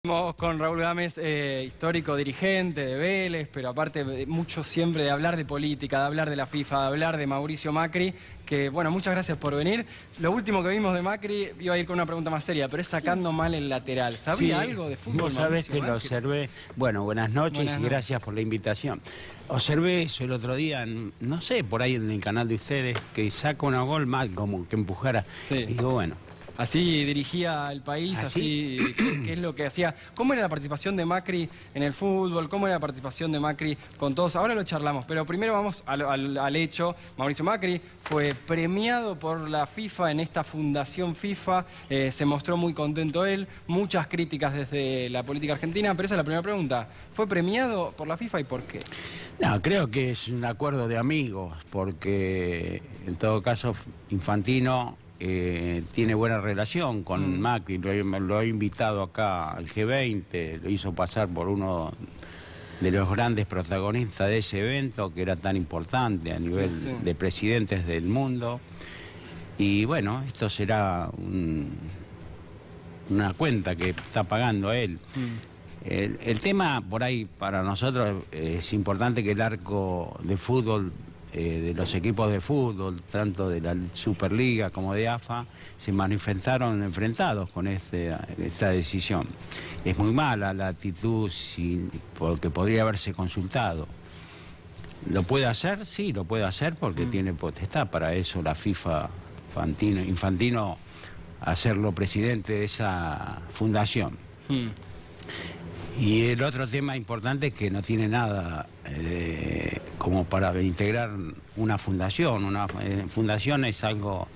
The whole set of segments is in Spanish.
Estamos con Raúl Gámez, histórico dirigente de Vélez, pero aparte mucho siempre de hablar de política, de hablar de la FIFA, de hablar de Mauricio Macri, que bueno, muchas gracias por venir. Lo último que vimos de Macri, iba a ir con una pregunta más seria, pero es sacando mal el lateral. ¿Sabía algo de fútbol? Vos sabés que Macri? lo observé. Bueno, buenas noches y gracias por la invitación. Observé eso el otro día, no sé, por ahí en el canal de ustedes, que saca una gol mal, como que empujara. Sí. Y digo, bueno. Así dirigía el país, así, ¿qué es lo que hacía? ¿Cómo era la participación de Macri en el fútbol? ¿Cómo era la participación de Macri con todos? Ahora lo charlamos, pero primero vamos al hecho. Mauricio Macri fue premiado por la FIFA en esta fundación FIFA, se mostró muy contento él, muchas críticas desde la política argentina, pero esa es la primera pregunta. ¿Fue premiado por la FIFA y por qué? No, creo que es un acuerdo de amigos, porque en todo caso Infantino tiene buena relación con Macri, lo ha invitado acá al G20, lo hizo pasar por uno de los grandes protagonistas de ese evento, que era tan importante a nivel de presidentes del mundo. Y bueno, esto será una cuenta que está pagando él. El tema por ahí para nosotros es importante que el arco de fútbol de los equipos de fútbol, tanto de la Superliga como de AFA, se manifestaron enfrentados con esta decisión. Es muy mala la actitud porque podría haberse consultado. ¿Lo puede hacer? Sí, lo puede hacer porque tiene potestad para eso la FIFA, Infantino, hacerlo presidente de esa fundación. Y el otro tema importante es que no tiene nada como para integrar una fundación. Una fundación es algo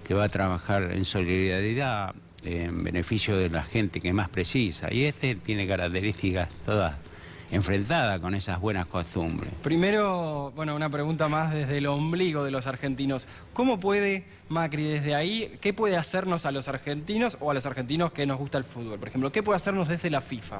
que va a trabajar en solidaridad, en beneficio de la gente que más precisa. Y tiene características todas enfrentadas con esas buenas costumbres. Primero, bueno, una pregunta más desde el ombligo de los argentinos. ¿Cómo puede Macri desde ahí, qué puede hacernos a los argentinos o a los argentinos que nos gusta el fútbol? Por ejemplo, ¿qué puede hacernos desde la FIFA?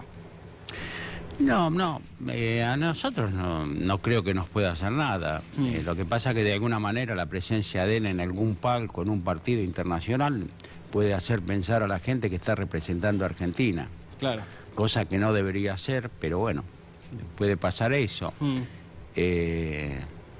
No, a nosotros no creo que nos pueda hacer nada. Lo que pasa es que de alguna manera la presencia de él en algún palco, en un partido internacional, puede hacer pensar a la gente que está representando a Argentina. Claro. Cosa que no debería ser, pero bueno, puede pasar eso.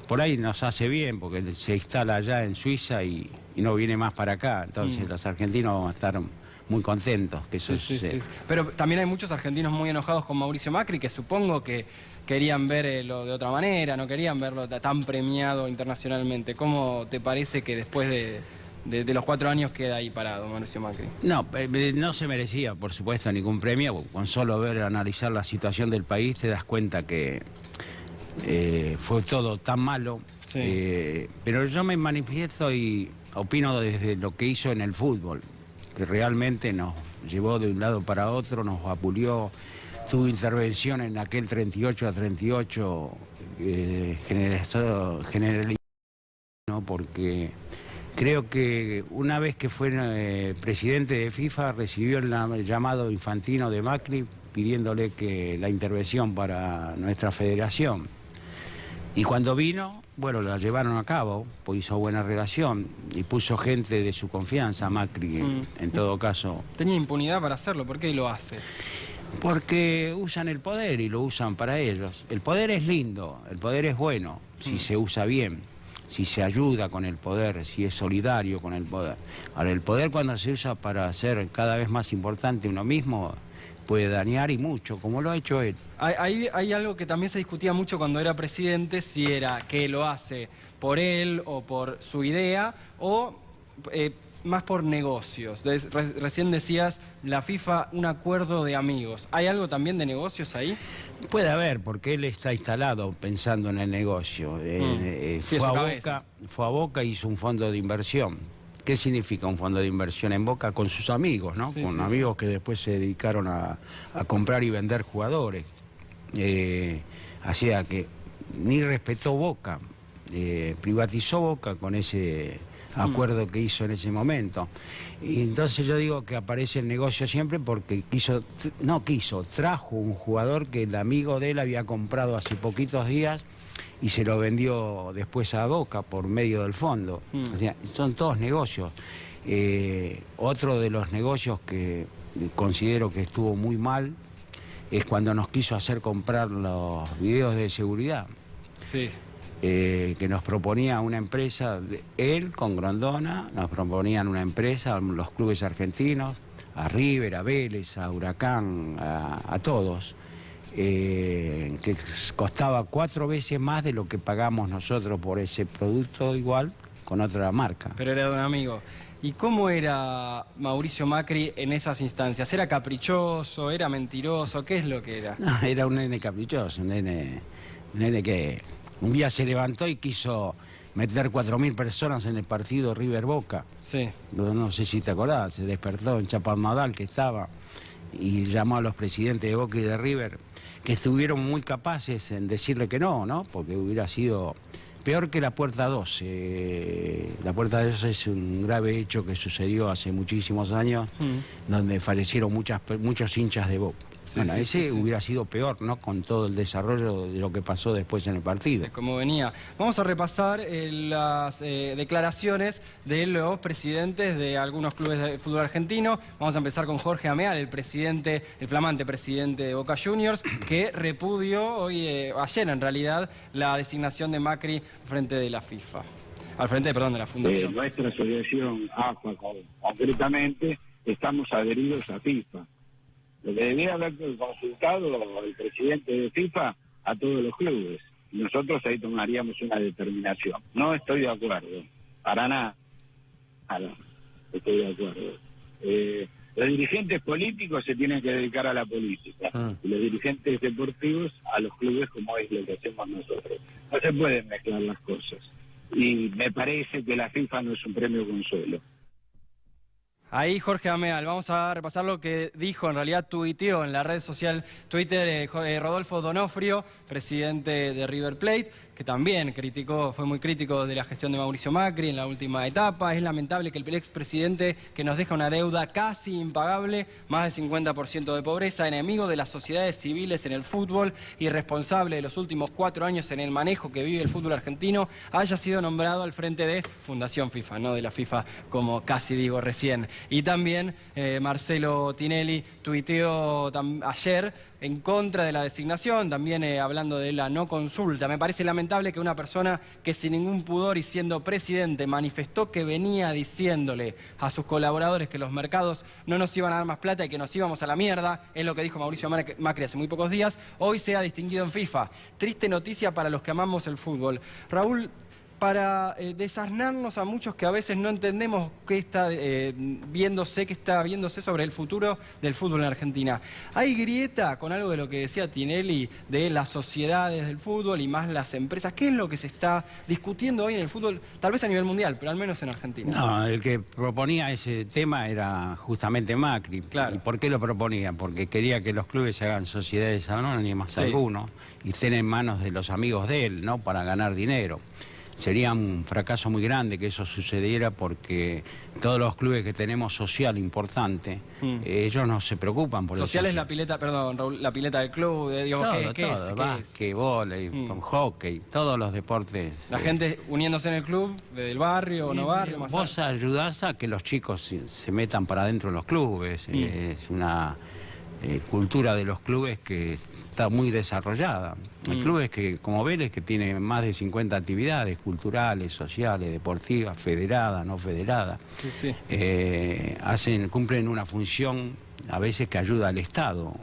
Por ahí nos hace bien, porque se instala allá en Suiza y no viene más para acá. Entonces los argentinos vamos a estar muy contentos que eso suceda. Pero también hay muchos argentinos muy enojados con Mauricio Macri que supongo que querían verlo de otra manera, no querían verlo tan premiado internacionalmente. ¿Cómo te parece que después de los 4 años queda ahí parado Mauricio Macri? No se merecía, por supuesto, ningún premio. Con solo analizar la situación del país te das cuenta que fue todo tan malo. Pero yo me manifiesto y opino desde lo que hizo en el fútbol, que realmente nos llevó de un lado para otro, nos vapuleó, tuvo intervención en aquel 38-38 generalizado, ¿no? Porque creo que una vez que fue presidente de FIFA recibió el llamado Infantino de Macri pidiéndole que la intervención para nuestra federación. Y cuando vino, bueno, la llevaron a cabo, pues hizo buena relación y puso gente de su confianza, Macri, en todo caso. Tenía impunidad para hacerlo, ¿por qué lo hace? Porque usan el poder y lo usan para ellos. El poder es lindo, el poder es bueno, si se usa bien, si se ayuda con el poder, si es solidario con el poder. Ahora, el poder cuando se usa para hacer cada vez más importante uno mismo, puede dañar y mucho, como lo ha hecho él. Hay algo que también se discutía mucho cuando era presidente, si era que lo hace por él o por su idea, o más por negocios. Recién decías, la FIFA, un acuerdo de amigos. ¿Hay algo también de negocios ahí? Puede haber, porque él está instalado pensando en el negocio. Fue a Boca y hizo un fondo de inversión. ¿Qué significa un fondo de inversión en Boca? Con sus amigos, ¿no? Con amigos que después se dedicaron a comprar y vender jugadores. Así que ni respetó Boca, privatizó Boca con ese acuerdo que hizo en ese momento. Y entonces yo digo que aparece el negocio siempre porque trajo un jugador que el amigo de él había comprado hace poquitos días y se lo vendió después a Boca por medio del fondo. O sea, son todos negocios. Otro de los negocios que considero que estuvo muy mal es cuando nos quiso hacer comprar los videos de seguridad. Sí. Que nos proponía una empresa, él con Grondona, nos proponían una empresa, los clubes argentinos, a River, a Vélez, a Huracán, a todos, que costaba 4 veces más de lo que pagamos nosotros por ese producto igual con otra marca. Pero era de un amigo. ¿Y cómo era Mauricio Macri en esas instancias? ¿Era caprichoso? ¿Era mentiroso? ¿Qué es lo que era? No, era un nene caprichoso, un nene que un día se levantó y quiso meter 4.000 personas en el partido River-Boca. Sí. No sé si te acordás, se despertó en Chapadmalal que estaba y llamó a los presidentes de Boca y de River, que estuvieron muy capaces en decirle que no, porque hubiera sido peor que la Puerta 12. La Puerta 12 es un grave hecho que sucedió hace muchísimos años, donde fallecieron muchos hinchas de Boca. Sí, bueno, ese hubiera sido peor, ¿no? Con todo el desarrollo de lo que pasó después en el partido. Como venía. Vamos a repasar las declaraciones de los presidentes de algunos clubes de fútbol argentino. Vamos a empezar con Jorge Ameal, el flamante presidente de Boca Juniors, que repudió ayer en realidad, la designación de Macri frente de la FIFA. Al frente, perdón, de la Fundación. Nuestra asociación AFA, concretamente, estamos adheridos a FIFA. Lo que debía haber consultado el presidente de FIFA a todos los clubes. Nosotros ahí tomaríamos una determinación. No estoy de acuerdo, para nada. No estoy de acuerdo. Los dirigentes políticos se tienen que dedicar a la política y los dirigentes deportivos a los clubes, como es lo que hacemos nosotros. No se pueden mezclar las cosas. Y me parece que la FIFA no es un premio consuelo. Ahí Jorge Ameal, vamos a repasar lo que dijo, en realidad tuiteó en la red social Twitter Rodolfo Donofrio, presidente de River Plate, que también fue muy crítico de la gestión de Mauricio Macri en la última etapa. Es lamentable que el expresidente, que nos deja una deuda casi impagable, más del 50% de pobreza, enemigo de las sociedades civiles en el fútbol y responsable de los últimos 4 años en el manejo que vive el fútbol argentino, haya sido nombrado al frente de Fundación FIFA, no de la FIFA, como casi digo recién. Y también Marcelo Tinelli tuiteó ayer en contra de la designación, también hablando de la no consulta. Me parece lamentable que una persona que sin ningún pudor y siendo presidente manifestó que venía diciéndole a sus colaboradores que los mercados no nos iban a dar más plata y que nos íbamos a la mierda, es lo que dijo Mauricio Macri hace muy pocos días, hoy se ha distinguido en FIFA. Triste noticia para los que amamos el fútbol. Raúl, para desasnarnos a muchos que a veces no entendemos qué está viéndose sobre el futuro del fútbol en Argentina. ¿Hay grieta con algo de lo que decía Tinelli de las sociedades del fútbol y más las empresas? ¿Qué es lo que se está discutiendo hoy en el fútbol, tal vez a nivel mundial, pero al menos en Argentina? No, el que proponía ese tema era justamente Macri. Claro. ¿Y por qué lo proponía? Porque quería que los clubes se hagan sociedades anónimas, algunos, y estén en manos de los amigos de él, ¿no? Para ganar dinero. Sería un fracaso muy grande que eso sucediera porque todos los clubes que tenemos social importante, ellos no se preocupan por eso. Social es la pileta, perdón, Raúl, la pileta del club, digamos, ¿qué es? Básquet, vóley, hockey, todos los deportes. La gente uniéndose en el club, del barrio o no barrio. Vos ayudás a que los chicos se metan para adentro de los clubes, es una cultura de los clubes que está muy desarrollada. Hay clubes que, como Vélez, que tiene más de 50 actividades culturales, sociales, deportivas, federadas, no federadas, cumplen una función a veces que ayuda al Estado.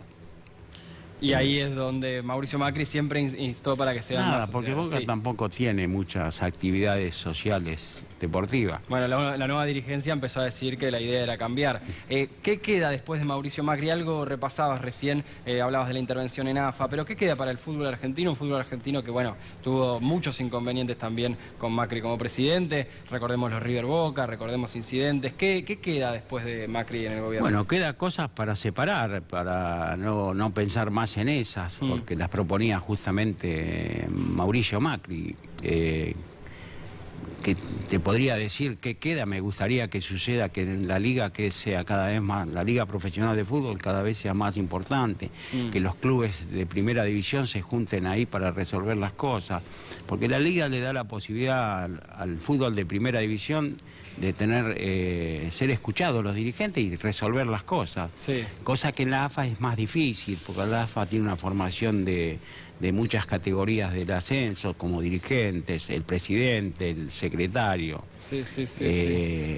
Y ahí es donde Mauricio Macri siempre instó para que sean más porque Boca tampoco tiene muchas actividades sociales deportivas. Bueno, la nueva dirigencia empezó a decir que la idea era cambiar. ¿Qué queda después de Mauricio Macri? Algo repasabas recién, hablabas de la intervención en AFA, pero ¿qué queda para el fútbol argentino? Un fútbol argentino que, bueno, tuvo muchos inconvenientes también con Macri como presidente. Recordemos los River Boca, recordemos incidentes. ¿Qué queda después de Macri en el gobierno? Bueno, queda cosas para separar, para no pensar más en esas, porque las proponía justamente Mauricio Macri. que te podría decir qué queda. Me gustaría que suceda que en la liga, que sea cada vez más, la liga profesional de fútbol cada vez sea más importante, que los clubes de primera división se junten ahí para resolver las cosas, porque la liga le da la posibilidad al fútbol de primera división de tener ser escuchados los dirigentes y resolver las cosas, Sí. cosa que en la AFA es más difícil, porque la AFA tiene una formación de muchas categorías del ascenso, como dirigentes, el presidente, el secretario. Sí.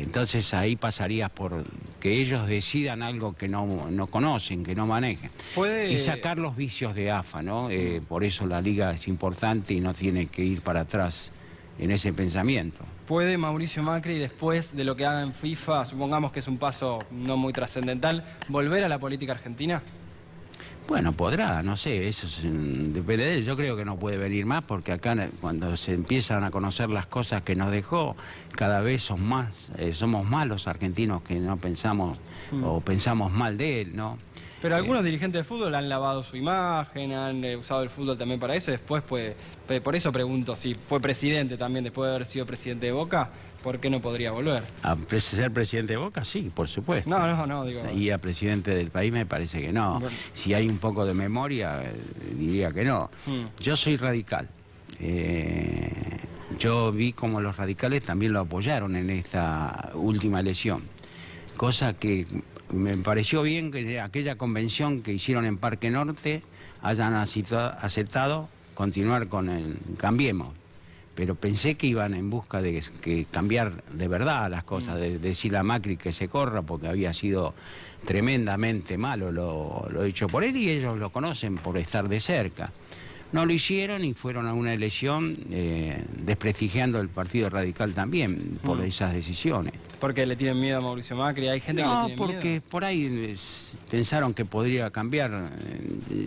Entonces ahí pasarías por que ellos decidan algo que no conocen, que no manejen. Puede... Y sacar los vicios de AFA, ¿no? Por eso la liga es importante y no tiene que ir para atrás en ese pensamiento. ¿Puede Mauricio Macri, después de lo que haga en FIFA, supongamos que es un paso no muy trascendental, volver a la política argentina? Bueno, podrá, no sé, eso depende de él. Yo creo que no puede venir más porque acá cuando se empiezan a conocer las cosas que nos dejó, cada vez somos más los argentinos que no pensamos o pensamos mal de él, ¿no? Pero algunos dirigentes de fútbol han lavado su imagen, han usado el fútbol también para eso. Después, pues, por eso pregunto, si fue presidente también, después de haber sido presidente de Boca, ¿por qué no podría volver? ¿A ser presidente de Boca? Sí, por supuesto. No, digo... Y a presidente del país me parece que no. Bueno. Si hay un poco de memoria, diría que no. Yo soy radical. Yo vi como los radicales también lo apoyaron en esta última elección. Cosa que me pareció bien que aquella convención que hicieron en Parque Norte hayan aceptado continuar con el Cambiemos. Pero pensé que iban en busca de que cambiar de verdad las cosas, de decirle a Macri que se corra porque había sido tremendamente malo lo hecho por él y ellos lo conocen por estar de cerca. No lo hicieron y fueron a una elección desprestigiando el Partido Radical también por esas decisiones. ¿Porque le tienen miedo a Mauricio Macri? ¿Hay gente que le tiene miedo? No, porque por ahí pensaron que podría cambiar.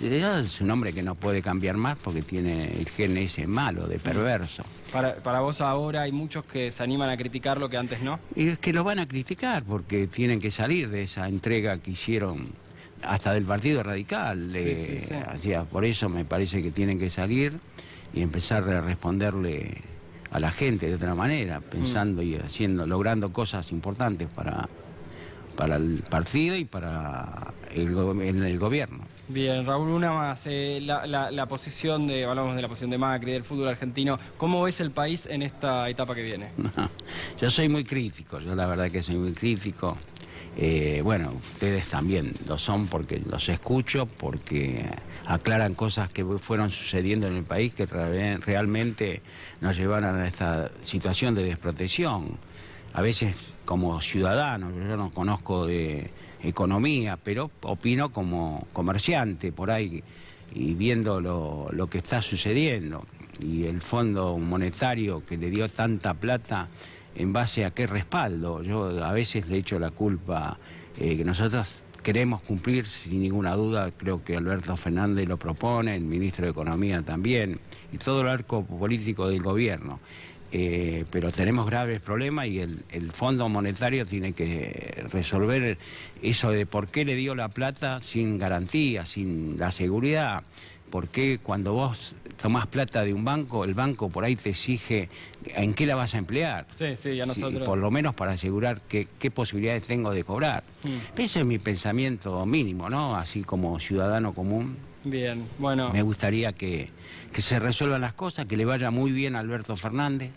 Es un hombre que no puede cambiar más porque tiene el gen ese malo, de perverso. Para vos ahora hay muchos que se animan a criticar lo que antes no. Y es que lo van a criticar porque tienen que salir de esa entrega que hicieron hasta del Partido Radical. Sí. Por eso me parece que tienen que salir y empezar a responderle a la gente de otra manera, pensando y logrando cosas importantes para el partido y para el gobierno. Bien, Raúl, una más. Hablamos de la posición de Macri, del fútbol argentino. ¿Cómo ves el país en esta etapa que viene? Yo soy muy crítico, yo la verdad que soy muy crítico. Bueno, ustedes también lo son porque los escucho, porque aclaran cosas que fueron sucediendo en el país que realmente nos llevaron a esta situación de desprotección. A veces como ciudadano, yo no conozco de economía, pero opino como comerciante por ahí y viendo lo que está sucediendo y el Fondo Monetario que le dio tanta plata. ¿En base a qué respaldo? Yo a veces le echo la culpa que nosotros queremos cumplir sin ninguna duda, creo que Alberto Fernández lo propone, el ministro de Economía también, y todo el arco político del gobierno. Pero tenemos graves problemas y el Fondo Monetario tiene que resolver eso de por qué le dio la plata sin garantía, sin la seguridad. ¿Por qué cuando vos tomás plata de un banco, el banco por ahí te exige en qué la vas a emplear? Sí, a nosotros. Por lo menos para asegurar qué posibilidades tengo de cobrar. Ese es mi pensamiento mínimo, ¿no? Así como ciudadano común. Bien, bueno. Me gustaría que se resuelvan las cosas, que le vaya muy bien a Alberto Fernández,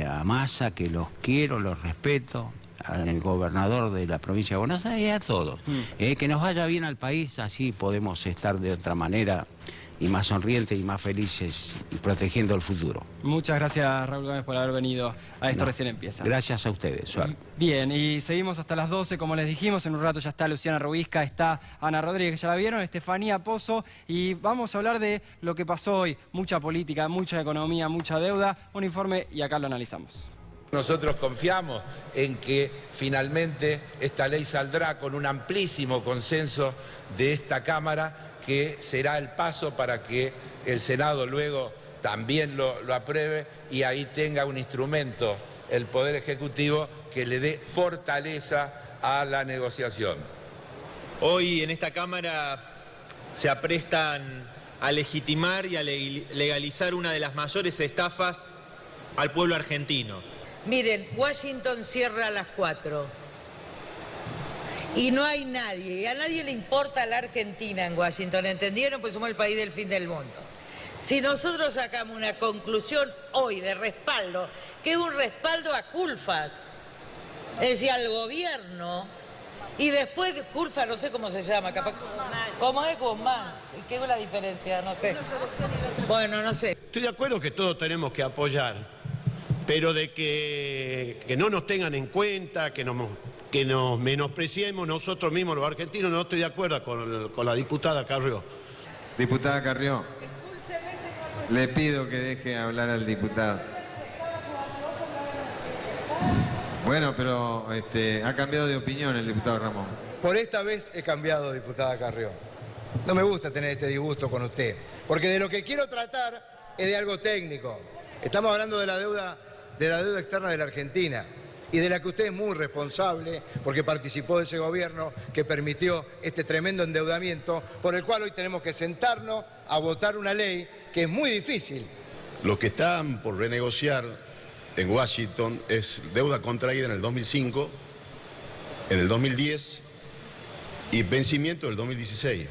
a Massa, que los quiero, los respeto, al gobernador de la provincia de Buenos Aires y a todos. Que nos vaya bien al país, así podemos estar de otra manera y más sonrientes y más felices y protegiendo el futuro. Muchas gracias, Raúl Gómez, por haber venido a Esto Recién Empieza. Gracias a ustedes, suerte. Bien, y seguimos hasta las 12, como les dijimos, en un rato ya está Luciana Rubisca, está Ana Rodríguez, ya la vieron, Estefanía Pozo, y vamos a hablar de lo que pasó hoy, mucha política, mucha economía, mucha deuda, un informe y acá lo analizamos. Nosotros confiamos en que finalmente esta ley saldrá con un amplísimo consenso de esta Cámara, que será el paso para que el Senado luego también lo apruebe y ahí tenga un instrumento, el Poder Ejecutivo, que le dé fortaleza a la negociación. Hoy en esta Cámara se aprestan a legitimar y a legalizar una de las mayores estafas al pueblo argentino. Miren, Washington cierra a las 4 y no hay nadie, y a nadie le importa la Argentina en Washington, ¿entendieron? Pues somos el país del fin del mundo. Si nosotros sacamos una conclusión hoy de respaldo, que es un respaldo a Culfas, es decir, al gobierno, y después Culfas, no sé cómo se llama, capaz, ¿cómo es Guzmán? ¿Qué es la diferencia? No sé. Bueno, no sé. Estoy de acuerdo que todos tenemos que apoyar, pero de que no nos tengan en cuenta, que nos menospreciemos nosotros mismos los argentinos, no estoy de acuerdo con la diputada Carrió. Diputada Carrió, le pido que deje hablar al diputado. Bueno, pero ha cambiado de opinión el diputado Ramón. Por esta vez he cambiado, diputada Carrió. No me gusta tener este disgusto con usted, porque de lo que quiero tratar es de algo técnico. Estamos hablando de la deuda externa de la Argentina y de la que usted es muy responsable porque participó de ese gobierno que permitió este tremendo endeudamiento por el cual hoy tenemos que sentarnos a votar una ley que es muy difícil. Lo que están por renegociar en Washington es deuda contraída en el 2005, en el 2010 y vencimiento del 2016.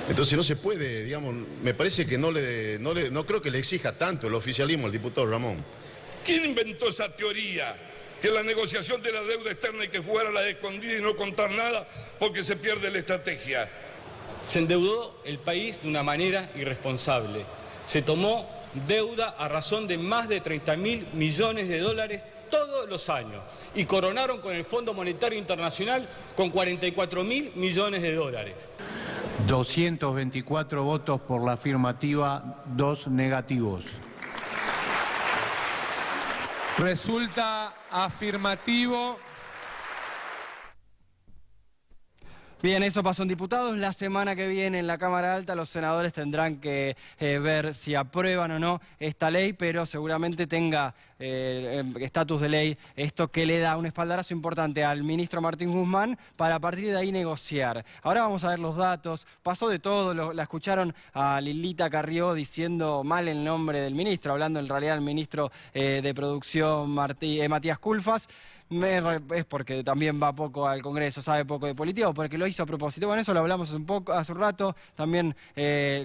Entonces no se puede, digamos, me parece que no creo que le exija tanto el oficialismo al diputado Ramón. ¿Quién inventó esa teoría? Que la negociación de la deuda externa hay que jugar a la escondida y no contar nada porque se pierde la estrategia. Se endeudó el país de una manera irresponsable. Se tomó deuda a razón de más de 30.000 millones de dólares todos los años y coronaron con el Fondo Monetario Internacional con 44.000 millones de dólares. 224 votos por la afirmativa, 2 negativos. Resulta afirmativo. Bien, eso pasó en diputados. La semana que viene en la Cámara Alta los senadores tendrán que ver si aprueban o no esta ley, pero seguramente tenga estatus de ley, esto que le da un espaldarazo importante al ministro Martín Guzmán para a partir de ahí negociar. Ahora vamos a ver los datos. Pasó de todo, la escucharon a Lilita Carrió diciendo mal el nombre del ministro, hablando en realidad del ministro de Producción Matías Culfas. Es porque también va poco al Congreso, sabe poco de política o porque lo hizo a propósito. Bueno, eso lo hablamos hace un rato. También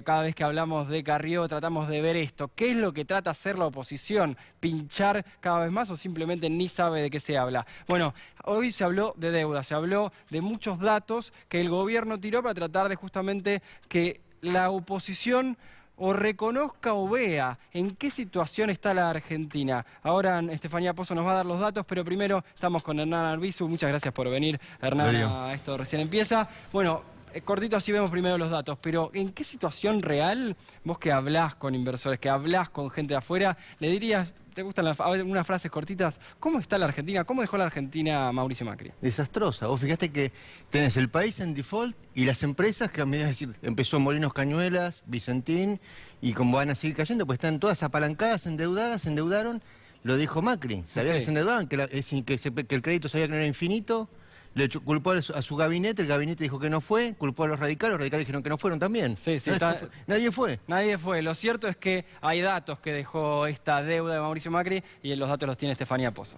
cada vez que hablamos de Carrió tratamos de ver esto. ¿Qué es lo que trata de hacer la oposición? ¿Pinchar cada vez más o simplemente ni sabe de qué se habla? Bueno, hoy se habló de deuda, se habló de muchos datos que el gobierno tiró para tratar de justamente que la oposición o reconozca o vea en qué situación está la Argentina. Ahora Estefanía Pozo nos va a dar los datos, pero primero estamos con Hernán Arbizu. Muchas gracias por venir, Hernán. Esto recién empieza. Bueno, cortito así vemos primero los datos, pero ¿en qué situación real, vos que hablás con inversores, que hablás con gente de afuera, le dirías, te gustan unas frases cortitas, cómo está la Argentina, cómo dejó la Argentina Mauricio Macri? Desastrosa. Vos fijate que tenés el país en default y las empresas que a medida, es decir, empezó Molinos Cañuelas, Vicentín, y como van a seguir cayendo, pues están todas apalancadas, endeudadas, se endeudaron, lo dijo Macri, sabía que se endeudaban, que el crédito sabía que no era infinito. Le culpó a su gabinete, el gabinete dijo que no fue, culpó a los radicales dijeron que no fueron también. Nadie fue. Nadie fue. Lo cierto es que hay datos que dejó esta deuda de Mauricio Macri y los datos los tiene Estefanía Pozo.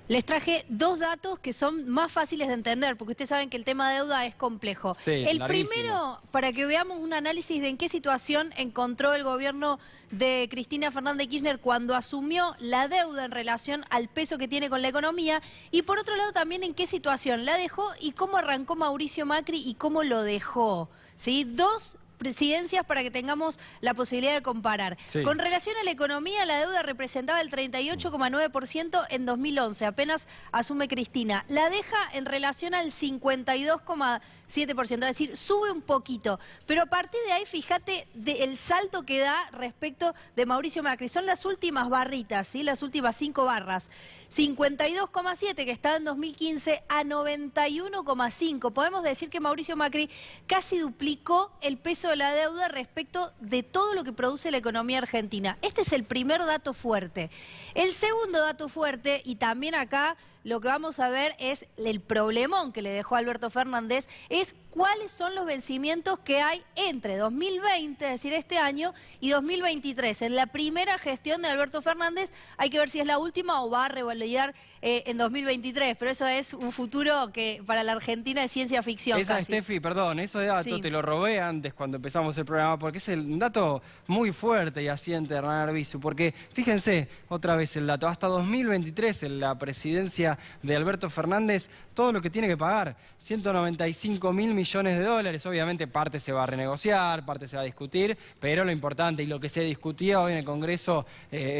Les traje 2 datos que son más fáciles de entender, porque ustedes saben que el tema de deuda es complejo. El primero, para que veamos un análisis de en qué situación encontró el gobierno de Cristina Fernández de Kirchner cuando asumió la deuda en relación al peso que tiene con la economía, y por otro lado también en qué situación la dejó y cómo arrancó Mauricio Macri y cómo lo dejó. ¿Sí? 2 presidencias para que tengamos la posibilidad de comparar. Con relación a la economía, la deuda representaba el 38,9% en 2011, apenas asume Cristina. La deja en relación al 52,7%, es decir, sube un poquito. Pero a partir de ahí, fíjate el salto que da respecto de Mauricio Macri. Son las últimas barritas, ¿sí? Las últimas 5 barras. 52,7 que estaba en 2015 a 91,5. Podemos decir que Mauricio Macri casi duplicó el peso de la deuda respecto de todo lo que produce la economía argentina. Este es el primer dato fuerte. El segundo dato fuerte, y también acá lo que vamos a ver es el problemón que le dejó Alberto Fernández, es cuáles son los vencimientos que hay entre 2020, es decir, este año, y 2023. En la primera gestión de Alberto Fernández hay que ver si es la última o va a revalidar en 2023, pero eso es un futuro que para la Argentina es ciencia ficción. Esa, casi. Steffi, perdón, eso de dato Sí. te lo robé antes cuando empezamos el programa, porque es un dato muy fuerte y asiente de Hernán Arbizu, porque fíjense, otra vez el dato, hasta 2023 en la presidencia de Alberto Fernández, todo lo que tiene que pagar, 195.000 millones de dólares, obviamente parte se va a renegociar, parte se va a discutir, pero lo importante y lo que se discutía hoy en el Congreso,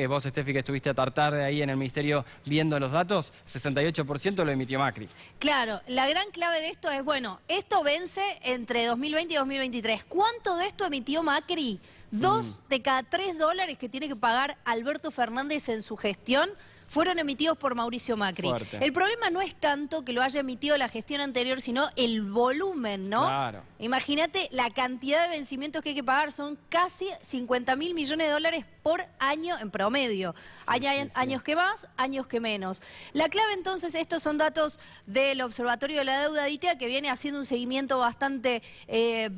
vos, Steffi, que estuviste a tarde ahí en el Ministerio viendo los datos, 68% lo emitió Macri. Claro, la gran clave de esto es, bueno, esto vence entre 2020 y 2023. ¿Cuánto de esto emitió Macri? 2 de cada 3 dólares que tiene que pagar Alberto Fernández en su gestión fueron emitidos por Mauricio Macri. Fuerte. El problema no es tanto que lo haya emitido la gestión anterior, sino el volumen, ¿no? Claro. Imagínate la cantidad de vencimientos que hay que pagar, son casi 50.000 millones de dólares por año en promedio. Hay años que más, años que menos. La clave entonces, estos son datos del Observatorio de la Deuda de ITEA, que viene haciendo un seguimiento bastante,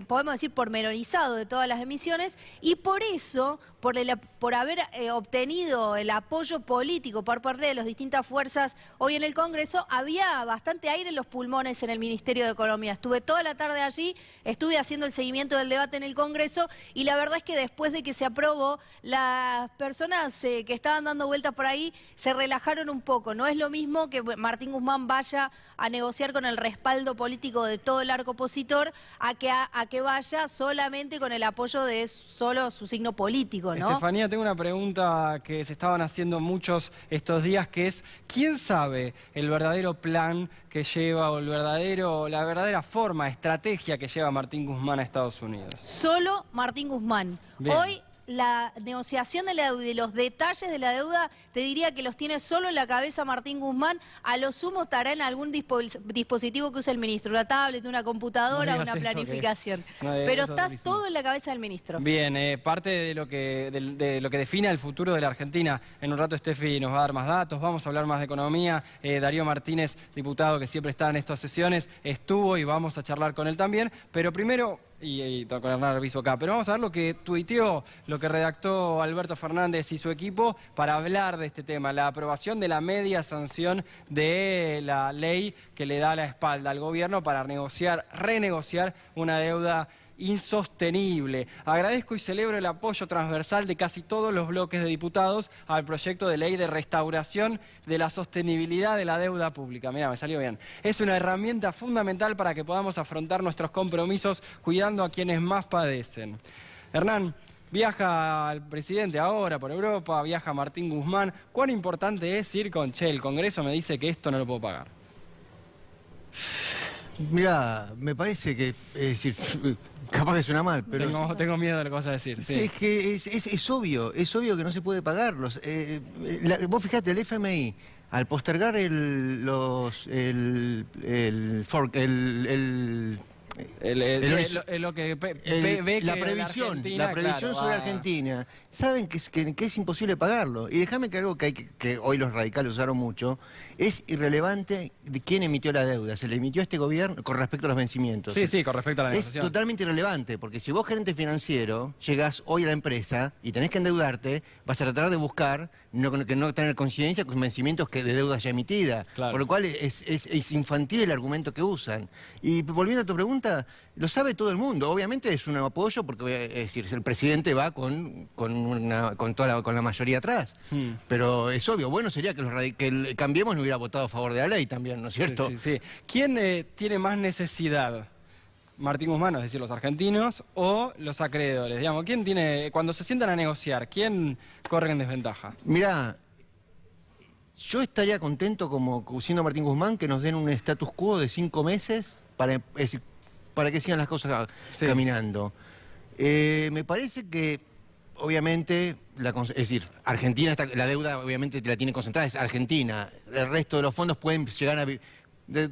podemos decir, pormenorizado de todas las emisiones, y por eso, por haber obtenido el apoyo político por parte de las distintas fuerzas hoy en el Congreso, había bastante aire en los pulmones en el Ministerio de Economía. Estuve toda la tarde allí, estuve haciendo el seguimiento del debate en el Congreso, y la verdad es que después de que se aprobó, las personas que estaban dando vueltas por ahí se relajaron un poco. No es lo mismo que Martín Guzmán vaya a negociar con el respaldo político de todo el arco opositor a que vaya solamente con el apoyo de solo su signo político, ¿no? Estefanía, tengo una pregunta que se estaban haciendo muchos estos días, que es, ¿quién sabe el verdadero plan que lleva o la verdadera forma, estrategia que lleva Martín Guzmán a Estados Unidos? Solo Martín Guzmán. Bien. Hoy la negociación de la deuda y los detalles de la deuda, te diría que los tiene solo en la cabeza Martín Guzmán. A lo sumo estará en algún dispositivo que usa el ministro, una tablet, una computadora, No una digas eso, planificación. que es- Pero eso está es rarísimo. todo en la cabeza del ministro. Bien, parte de lo que define el futuro de la Argentina. En un rato Steffi nos va a dar más datos, vamos a hablar más de economía. Darío Martínez, diputado que siempre está en estas sesiones, estuvo y vamos a charlar con él también. Pero primero, y con Hernán Arbizu acá, pero vamos a ver lo que tuiteó, lo que redactó Alberto Fernández y su equipo para hablar de este tema, la aprobación de la media sanción de la ley que le da la espalda al gobierno para renegociar una deuda insostenible. Agradezco y celebro el apoyo transversal de casi todos los bloques de diputados al proyecto de ley de restauración de la sostenibilidad de la deuda pública. Mirá, me salió bien. Es una herramienta fundamental para que podamos afrontar nuestros compromisos cuidando a quienes más padecen. Hernán, viaja el presidente ahora por Europa, viaja Martín Guzmán. ¿Cuán importante es ir con el Congreso me dice que esto no lo puedo pagar? Mirá, me parece que, es decir, capaz que suena mal, pero... Tengo miedo de lo que vas a decir. Sí, es que es obvio que no se puede pagarlos. Vos fijate, el FMI, al postergar lo que ve la que previsión, Argentina, sobre Argentina, saben que es imposible pagarlo. Y déjame que algo que hoy los radicales usaron mucho, es irrelevante de quién emitió la deuda. Se le emitió a este gobierno con respecto a los vencimientos. Sí, con respecto a la Es negociación. totalmente irrelevante, porque si vos, gerente financiero, llegás hoy a la empresa y tenés que endeudarte, vas a tratar de buscar que no tener coincidencia con vencimientos de deuda ya emitida. Claro. Por lo cual es infantil el argumento que usan. Y volviendo a tu pregunta, lo sabe todo el mundo. Obviamente es un apoyo, porque es decir, el presidente va con la mayoría atrás. Pero es obvio, bueno sería que el Cambiemos no hubiera votado a favor de la ley también, ¿no es cierto? Sí. ¿Quién tiene más necesidad? Martín Guzmán, es decir, los argentinos o los acreedores. Digamos, ¿quién tiene, cuando se sientan a negociar, quién corre en desventaja? Mirá, yo estaría contento, como siendo Martín Guzmán, que nos den un status quo de 5 meses para que sigan las cosas caminando. Me parece que, obviamente, es decir, Argentina, la deuda obviamente la tiene concentrada, es Argentina. El resto de los fondos pueden llegar a...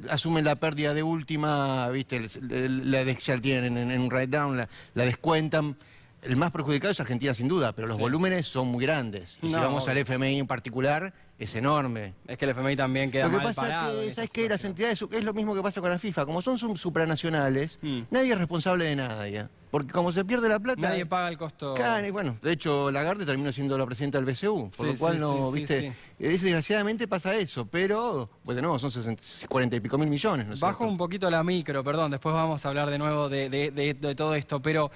asumen la pérdida de última, ¿viste? Ya tienen en un write-down, la descuentan. el más perjudicado es Argentina sin duda, pero los volúmenes son muy grandes. Y si vamos al FMI en particular, es enorme. Es que el FMI también queda mal parado. Lo que pasa es que, ¿sabes qué? Las entidades, es lo mismo que pasa con la FIFA. Como son supranacionales, nadie es responsable de nadie. Porque como se pierde la plata... Nadie paga el costo. Claro, y bueno, de hecho, Lagarde terminó siendo la presidenta del BCU, por lo cual desgraciadamente pasa eso, pero, pues de nuevo, son 40 y pico mil millones, ¿no es Bajo cierto? un poquito la micro, perdón, después vamos a hablar de nuevo de todo esto, pero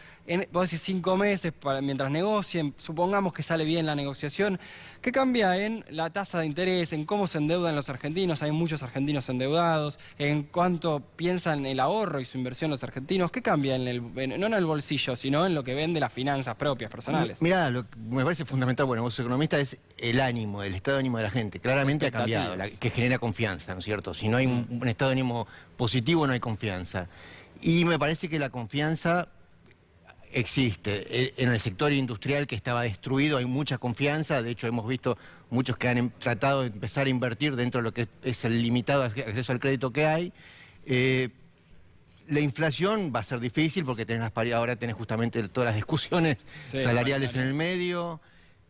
vos decís 5 meses mientras negocien, supongamos que sale bien la negociación, ¿qué cambia en la tasa de interés, en cómo se endeudan los argentinos? Hay muchos argentinos endeudados, en cuánto piensan el ahorro y su inversión los argentinos, ¿qué cambia no en el bolsillo, sino en lo que ven de las finanzas propias, personales? Mirá, lo que me parece fundamental, bueno, vos economista, es el ánimo, el estado de ánimo de la gente. Claramente ha cambiado, que genera confianza, ¿no es cierto? Si no hay un estado de ánimo positivo, no hay confianza. Y me parece que la confianza existe. En el sector industrial que estaba destruido hay mucha confianza. De hecho, hemos visto muchos que han tratado de empezar a invertir dentro de lo que es el limitado acceso al crédito que hay. La inflación va a ser difícil porque ahora tenés justamente todas las discusiones salariales en el medio.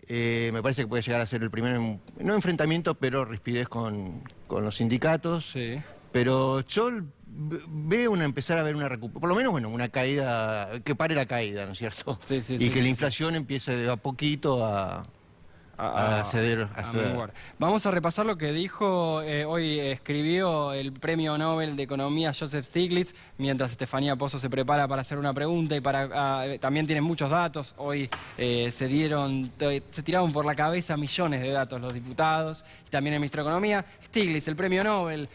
Me parece que puede llegar a ser el primer, no enfrentamiento, pero rispidez con los sindicatos. Pero yo veo empezar a ver una recuperación, por lo menos, bueno, una caída, que pare la caída, ¿no es cierto? Y que la inflación empiece de a poquito a ceder. Vamos a repasar lo que dijo, hoy escribió el premio Nobel de Economía Joseph Stiglitz, mientras Estefanía Pozo se prepara para hacer una pregunta y también tienen muchos datos. Hoy se tiraron por la cabeza millones de datos los diputados y también el ministro de Economía. Stiglitz, el premio Nobel,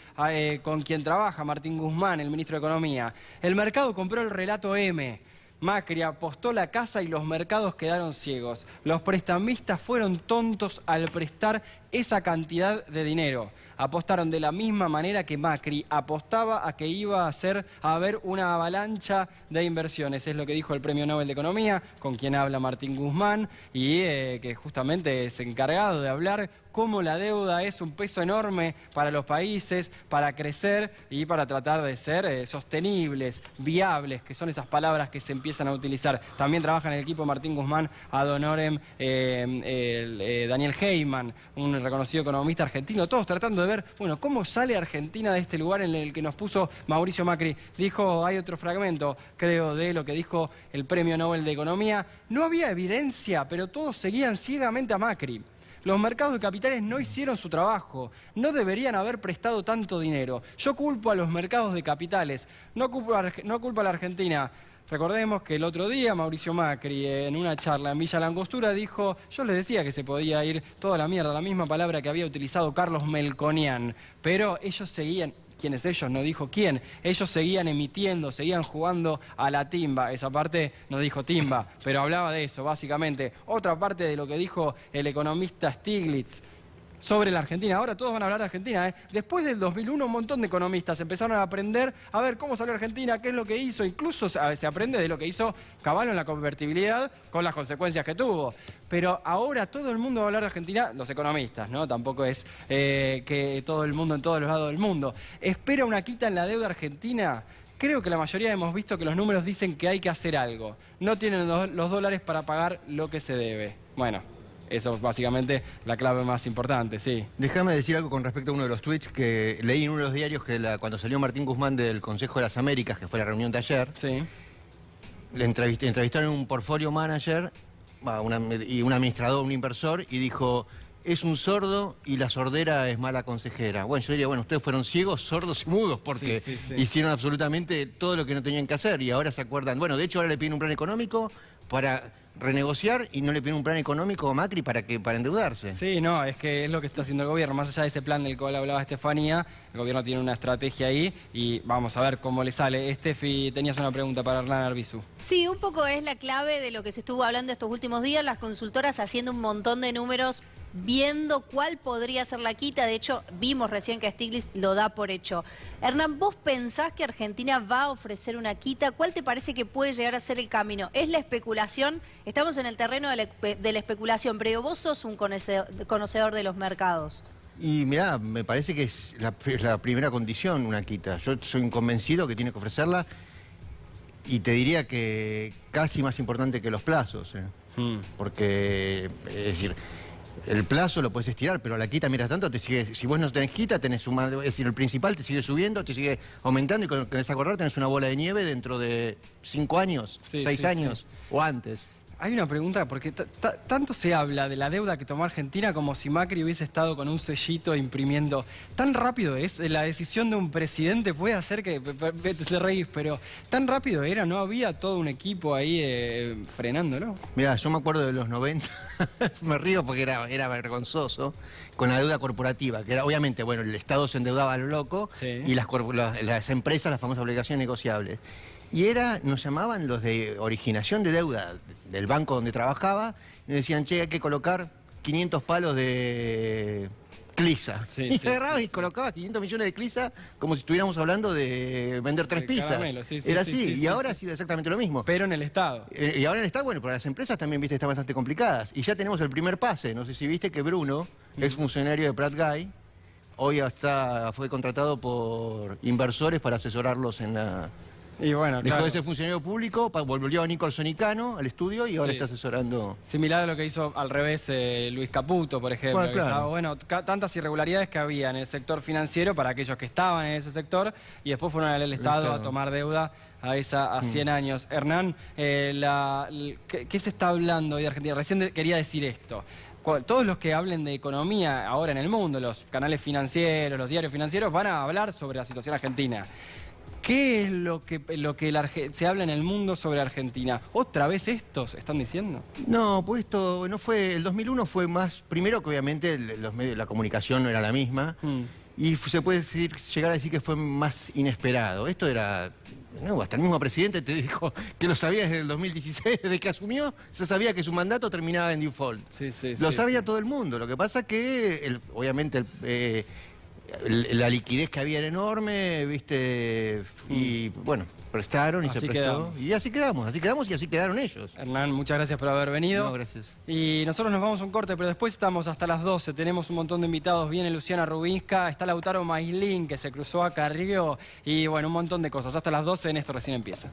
con quien trabaja Martín Guzmán, el ministro de Economía. El mercado compró el relato M. Macri apostó la casa y los mercados quedaron ciegos. Los prestamistas fueron tontos al prestar esa cantidad de dinero. Apostaron de la misma manera que Macri apostaba a que iba a haber una avalancha de inversiones. Es lo que dijo el Premio Nobel de Economía, con quien habla Martín Guzmán, y que justamente es encargado de hablar cómo la deuda es un peso enorme para los países, para crecer y para tratar de ser sostenibles, viables, que son esas palabras que se empiezan a utilizar. También trabaja en el equipo Martín Guzmán, ad honorem Daniel Heyman, un reconocido economista argentino, todos tratando de ver, bueno, cómo sale Argentina de este lugar en el que nos puso Mauricio Macri. Dijo, hay otro fragmento, creo, de lo que dijo el Premio Nobel de Economía. No había evidencia, pero todos seguían ciegamente a Macri. Los mercados de capitales no hicieron su trabajo, no deberían haber prestado tanto dinero. Yo culpo a los mercados de capitales, no culpo a la Argentina. Recordemos que el otro día Mauricio Macri, en una charla en Villa Langostura, dijo, yo les decía que se podía ir toda la mierda, la misma palabra que había utilizado Carlos Melconian, pero ellos seguían... ¿Quién es ellos? No dijo quién. Ellos seguían emitiendo, seguían jugando a la timba. Esa parte no dijo timba, pero hablaba de eso, básicamente. Otra parte de lo que dijo el economista Stiglitz sobre la Argentina. Ahora todos van a hablar de Argentina, Después del 2001 un montón de economistas empezaron a aprender a ver cómo salió Argentina, qué es lo que hizo. Incluso se aprende de lo que hizo Cavallo en la convertibilidad con las consecuencias que tuvo. Pero ahora todo el mundo va a hablar de Argentina, los economistas, ¿no? Tampoco es que todo el mundo en todos los lados del mundo. ¿Espera una quita en la deuda argentina? Creo que la mayoría hemos visto que los números dicen que hay que hacer algo. No tienen los dólares para pagar lo que se debe. Bueno, eso es básicamente la clave más importante, sí. Déjame decir algo con respecto a uno de los tweets que leí en uno de los diarios que cuando salió Martín Guzmán del Consejo de las Américas, que fue la reunión de ayer, le entrevistaron un portfolio manager y un administrador, un inversor, y dijo, es un sordo y la sordera es mala consejera. Bueno, yo diría, bueno, ustedes fueron ciegos, sordos y mudos porque hicieron absolutamente todo lo que no tenían que hacer y ahora se acuerdan. Bueno, de hecho ahora le piden un plan económico para renegociar y no le piden un plan económico a Macri para endeudarse. Sí, no, es que es lo que está haciendo el gobierno. Más allá de ese plan del cual hablaba Estefanía, el gobierno tiene una estrategia ahí y vamos a ver cómo le sale. Estefi, tenías una pregunta para Hernán Arbizu. Sí, un poco es la clave de lo que se estuvo hablando estos últimos días, las consultoras haciendo un montón de números, viendo cuál podría ser la quita. De hecho, vimos recién que Stiglitz lo da por hecho. Hernán, ¿vos pensás que Argentina va a ofrecer una quita? ¿Cuál te parece que puede llegar a ser el camino? ¿Es la especulación? Estamos en el terreno de la especulación, pero vos sos un conocedor de los mercados. Y mirá, me parece que es la primera condición una quita. Yo soy un convencido que tiene que ofrecerla. Y te diría que casi más importante que los plazos, porque, es decir, el plazo lo puedes estirar, pero la quita, mientras tanto, te sigue, si vos no tenés quita, tenés es decir, el principal te sigue subiendo, te sigue aumentando, y cuando querés acordar tenés una bola de nieve dentro de 5 años, 6 años, o antes. Hay una pregunta, porque tanto se habla de la deuda que tomó Argentina como si Macri hubiese estado con un sellito imprimiendo. ¿Tan rápido es? La decisión de un presidente puede hacer que te reís, pero tan rápido era, no había todo un equipo ahí frenándolo. Mirá, yo me acuerdo de los 90, me río porque era vergonzoso, con la deuda corporativa, que era, obviamente, bueno, el Estado se endeudaba a lo loco, y las empresas, las famosas obligaciones negociables. Y nos llamaban los de originación de deuda del banco donde trabajaba, y decían, che, hay que colocar 500 palos de Clisa. Y agarraban y colocaba 500 millones de Clisa como si estuviéramos hablando de vender 3 pizzas. Caramelo, era así, y ahora ha sido exactamente lo mismo. Pero en el Estado. Y ahora en el Estado, bueno, pero las empresas también, viste, están bastante complicadas. Y ya tenemos el primer pase. No sé si viste que Bruno, ex funcionario de Prat Guy, hoy fue contratado por inversores para asesorarlos en la... Y bueno, dejó de ser funcionario público, volvió a Nicholson y Cano al estudio y ahora está asesorando. Similar a lo que hizo al revés Luis Caputo, por ejemplo. Bueno, claro. Bueno, tantas irregularidades que había en el sector financiero para aquellos que estaban en ese sector y después fueron al Estado a tomar deuda a 100 años. Hernán, ¿qué se está hablando hoy de Argentina? Recién quería decir esto. Todos los que hablen de economía ahora en el mundo, los canales financieros, los diarios financieros, van a hablar sobre la situación argentina. ¿Qué es lo que se habla en el mundo sobre Argentina? ¿Otra vez estos están diciendo? No, pues esto no fue... El 2001 fue más... Primero que obviamente los medios, la comunicación no era la misma. Y se puede llegar a decir que fue más inesperado. Esto era... No, hasta el mismo presidente te dijo que lo sabía desde el 2016, desde que asumió, se sabía que su mandato terminaba en default. Lo sabía todo el mundo. Lo que pasa que, obviamente... la liquidez que había era enorme, ¿viste? Y bueno, prestaron y se prestó. Y así quedamos y así quedaron ellos. Hernán, muchas gracias por haber venido. No, gracias. Y nosotros nos vamos a un corte, pero después estamos hasta las 12. Tenemos un montón de invitados. Viene Luciana Rubinska, está Lautaro Maislin, que se cruzó a Carrió. Y bueno, un montón de cosas. Hasta las 12 en Esto Recién Empieza.